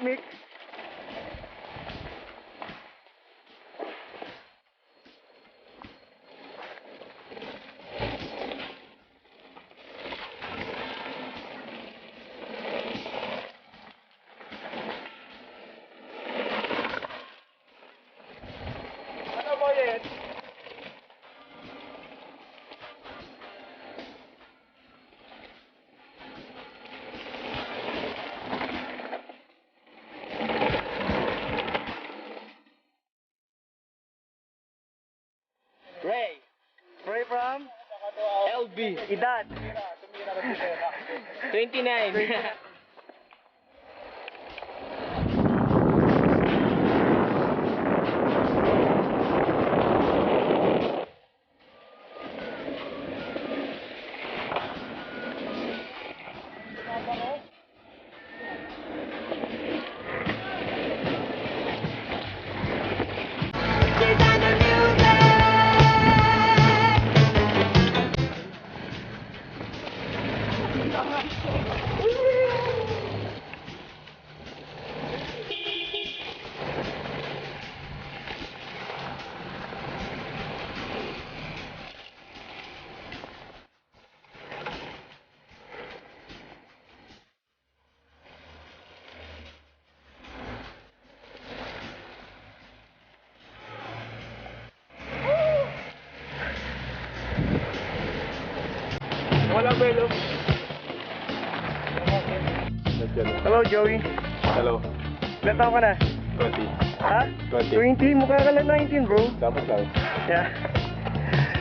Mick. Ano mo yan? Ray. Ray from? LB. Edad. 29. Wala belo. Hello, Joey. Hello. Ilan taon ka na? 20. Ha? 20. 20? Mukha ka lang 19, bro. Dapat lang. Yeah.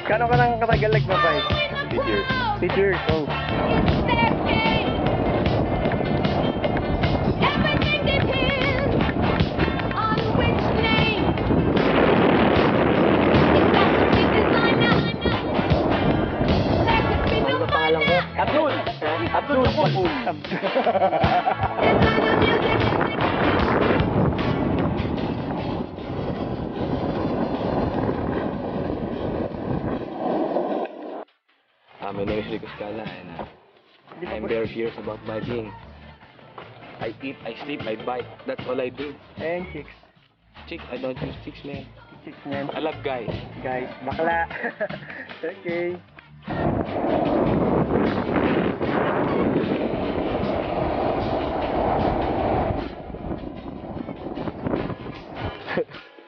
Kano ka nang katagal nagpa-bike? 8 years. 8 years, oh. Ano ba pangalan ko? Abdul. Abdul Kapul. My name is Rico Scala and I'm very serious about biking. I eat, I sleep, I bike. That's all I do. And chicks. Chicks, I don't use chicks, man. Chicks, man. I love guys. Guys, bakla. Okay.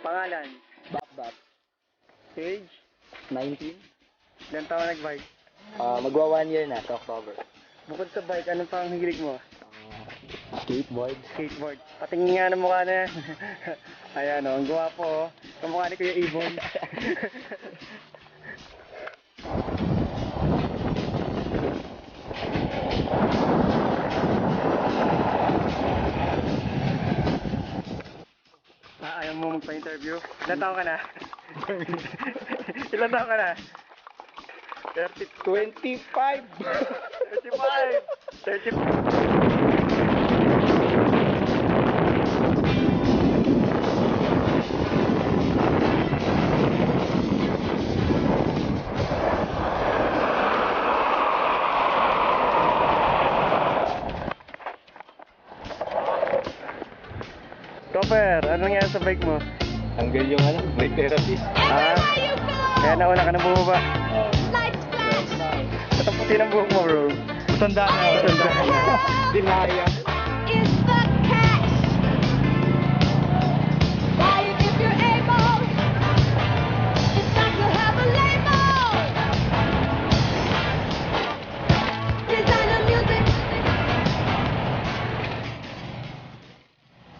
Pangalan? Bap. Age? 19. Ilan taon nag-bike? Magwa 1 year na sa October. Bukod sa bike, anong pang hilig mo? Skateboard. Skateboard. Patingin nga ng mukha na yan. Ayan o, ang gwapo o. Kamukha ni Kuya Ibon. Ayaw mo magpa-interview? Ilan taon ka na? Ilan taon ka na? 25! 35! 35! Copper, anong nangyari sa bike mo? Tanggal yung brake therapy. Kaya nauna ka na bumaba. Katapusin ang buhok mo, bro. Tanda na. Dinaya.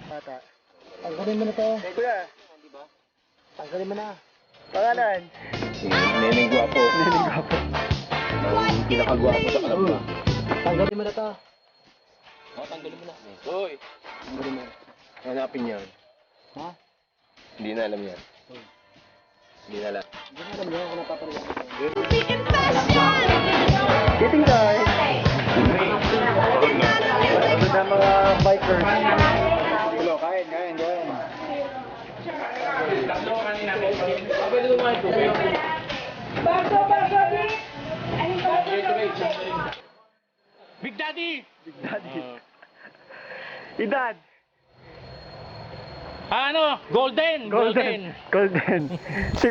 Bata. Tanggalin mo na to. Kuya, Tanggalin mo na. pangalan? Neneng Guwapo. Neneng Gwapo. Ang pinakagwapo sa kalamba. Tanggalin mo na to. Tanggalin mo na. Hoy! Tanggalin mo. Hanapin yan. Ha? Hindi na alam yan. Hindi na alam. Hindi na alam yan kung napapaliwan ko. Dating guys. Ano na mga bikers? Hello, kain. Big Daddy! Edad? Ano? Golden! Golden! Golden. 50.